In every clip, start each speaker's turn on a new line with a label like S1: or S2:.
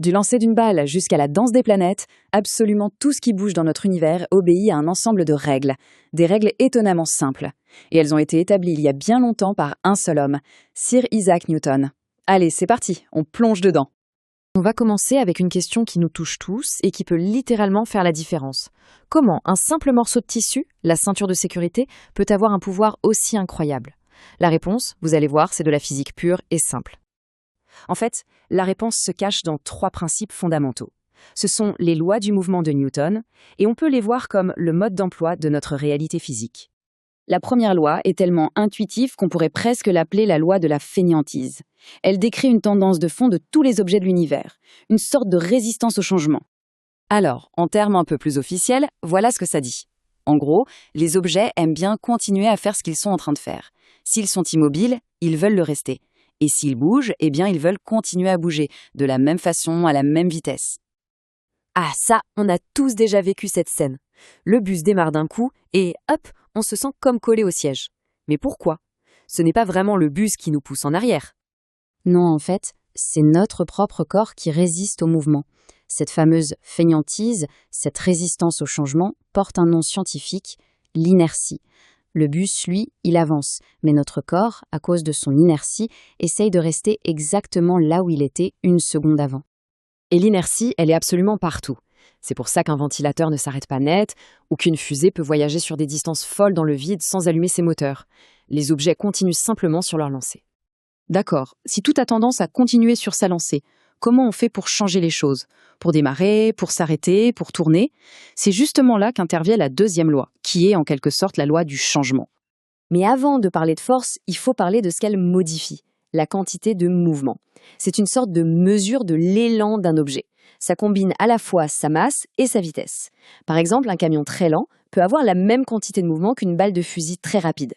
S1: Du lancer d'une balle jusqu'à la danse des planètes, absolument tout ce qui bouge dans notre univers obéit à un ensemble de règles, des règles étonnamment simples. Et elles ont été établies il y a bien longtemps par un seul homme, Sir Isaac Newton. Allez, c'est parti, on plonge dedans.
S2: On va commencer avec une question qui nous touche tous et qui peut littéralement faire la différence. Comment un simple morceau de tissu, la ceinture de sécurité, peut avoir un pouvoir aussi incroyable? La réponse, vous allez voir, c'est de la physique pure et simple.
S1: En fait, la réponse se cache dans 3 principes fondamentaux. Ce sont les lois du mouvement de Newton, et on peut les voir comme le mode d'emploi de notre réalité physique. La première loi est tellement intuitive qu'on pourrait presque l'appeler la loi de la fainéantise. Elle décrit une tendance de fond de tous les objets de l'univers, une sorte de résistance au changement. Alors, en termes un peu plus officiels, voilà ce que ça dit. En gros, les objets aiment bien continuer à faire ce qu'ils sont en train de faire. S'ils sont immobiles, ils veulent le rester. Et s'ils bougent, eh bien ils veulent continuer à bouger, de la même façon, à la même vitesse.
S2: Ah ça, on a tous déjà vécu cette scène. Le bus démarre d'un coup et hop, on se sent comme collé au siège. Mais pourquoi? Ce n'est pas vraiment le bus qui nous pousse en arrière.
S1: Non, en fait, c'est notre propre corps qui résiste au mouvement. Cette fameuse fainéantise, cette résistance au changement, porte un nom scientifique, l'inertie. Le bus, lui, il avance, mais notre corps, à cause de son inertie, essaye de rester exactement là où il était une seconde avant.
S2: Et l'inertie, elle est absolument partout. C'est pour ça qu'un ventilateur ne s'arrête pas net, ou qu'une fusée peut voyager sur des distances folles dans le vide sans allumer ses moteurs. Les objets continuent simplement sur leur lancée.
S1: D'accord, si tout a tendance à continuer sur sa lancée, comment on fait pour changer les choses? Pour démarrer, pour s'arrêter, pour tourner? C'est justement là qu'intervient la deuxième loi, qui est en quelque sorte la loi du changement.
S2: Mais avant de parler de force, il faut parler de ce qu'elle modifie, la quantité de mouvement. C'est une sorte de mesure de l'élan d'un objet. Ça combine à la fois sa masse et sa vitesse. Par exemple, un camion très lent peut avoir la même quantité de mouvement qu'une balle de fusil très rapide.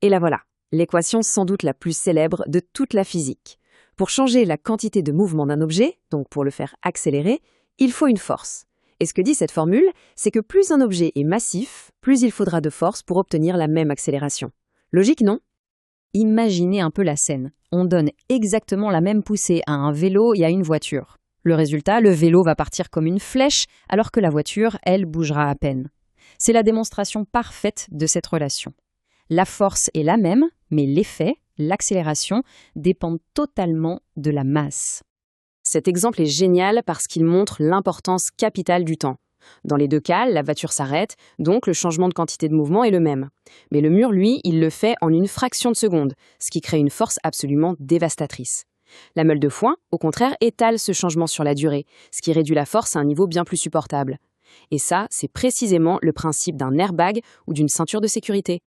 S2: Et la voilà, l'équation sans doute la plus célèbre de toute la physique. Pour changer la quantité de mouvement d'un objet, donc pour le faire accélérer, il faut une force. Et ce que dit cette formule, c'est que plus un objet est massif, plus il faudra de force pour obtenir la même accélération. Logique, non? Imaginez un peu la scène. On donne exactement la même poussée à un vélo et à une voiture. Le résultat, le vélo va partir comme une flèche, alors que la voiture, elle, bougera à peine. C'est la démonstration parfaite de cette relation. La force est la même, mais l'effet, l'accélération, dépendent totalement de la masse. Cet exemple est génial parce qu'il montre l'importance capitale du temps. Dans les deux cas, la voiture s'arrête, donc le changement de quantité de mouvement est le même. Mais le mur, lui, il le fait en une fraction de seconde, ce qui crée une force absolument dévastatrice. La meule de foin, au contraire, étale ce changement sur la durée, ce qui réduit la force à un niveau bien plus supportable. Et ça, c'est précisément le principe d'un airbag ou d'une ceinture de sécurité.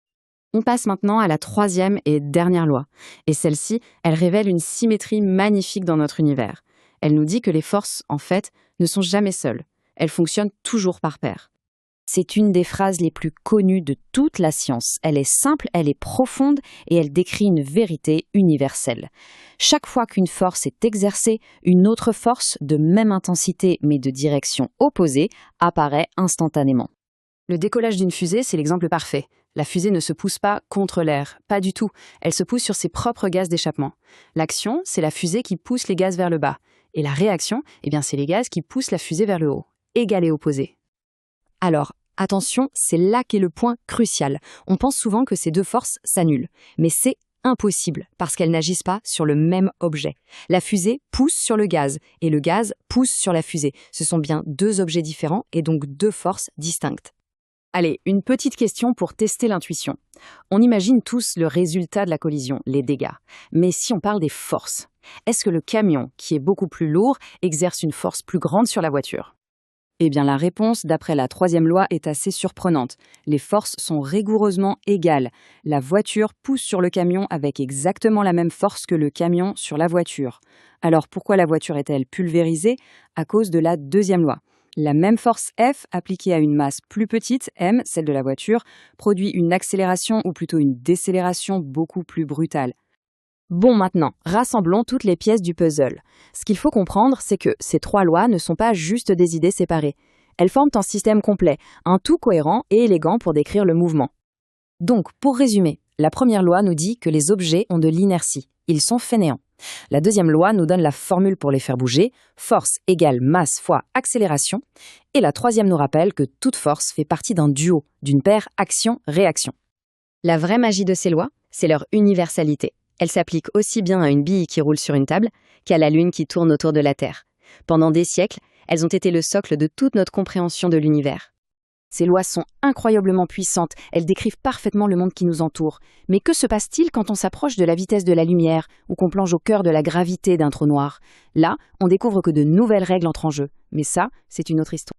S2: On passe maintenant à la troisième et dernière loi. Et celle-ci, elle révèle une symétrie magnifique dans notre univers. Elle nous dit que les forces, en fait, ne sont jamais seules. Elles fonctionnent toujours par paires. C'est une des phrases les plus connues de toute la science. Elle est simple, elle est profonde et elle décrit une vérité universelle. Chaque fois qu'une force est exercée, une autre force, de même intensité mais de direction opposée, apparaît instantanément. Le décollage d'une fusée, c'est l'exemple parfait. La fusée ne se pousse pas contre l'air, pas du tout. Elle se pousse sur ses propres gaz d'échappement. L'action, c'est la fusée qui pousse les gaz vers le bas. Et la réaction, c'est les gaz qui poussent la fusée vers le haut. Égal et opposé. Alors, attention, c'est là qu'est le point crucial. On pense souvent que ces deux forces s'annulent. Mais c'est impossible, parce qu'elles n'agissent pas sur le même objet. La fusée pousse sur le gaz, et le gaz pousse sur la fusée. Ce sont bien deux objets différents, et donc deux forces distinctes. Allez, une petite question pour tester l'intuition. On imagine tous le résultat de la collision, les dégâts. Mais si on parle des forces, est-ce que le camion, qui est beaucoup plus lourd, exerce une force plus grande sur la voiture? Eh bien, la réponse, d'après la troisième loi, est assez surprenante. Les forces sont rigoureusement égales. La voiture pousse sur le camion avec exactement la même force que le camion sur la voiture. Alors, pourquoi la voiture est-elle pulvérisée? À cause de la deuxième loi. La même force F, appliquée à une masse plus petite, m, celle de la voiture, produit une accélération ou plutôt une décélération beaucoup plus brutale. Bon, maintenant, rassemblons toutes les pièces du puzzle. Ce qu'il faut comprendre, c'est que ces trois lois ne sont pas juste des idées séparées. Elles forment un système complet, un tout cohérent et élégant pour décrire le mouvement. Donc, pour résumer, la première loi nous dit que les objets ont de l'inertie. Ils sont fainéants.
S1: La deuxième loi nous donne la formule pour les faire bouger, force égale masse fois accélération. Et la troisième nous rappelle que toute force fait partie d'un duo, d'une paire action-réaction.
S2: La vraie magie de ces lois, c'est leur universalité. Elles s'appliquent aussi bien à une bille qui roule sur une table qu'à la Lune qui tourne autour de la Terre. Pendant des siècles, elles ont été le socle de toute notre compréhension de l'univers.
S1: Ces lois sont incroyablement puissantes, elles décrivent parfaitement le monde qui nous entoure. Mais que se passe-t-il quand on s'approche de la vitesse de la lumière ou qu'on plonge au cœur de la gravité d'un trou noir? Là, on découvre que de nouvelles règles entrent en jeu. Mais ça, c'est une autre histoire.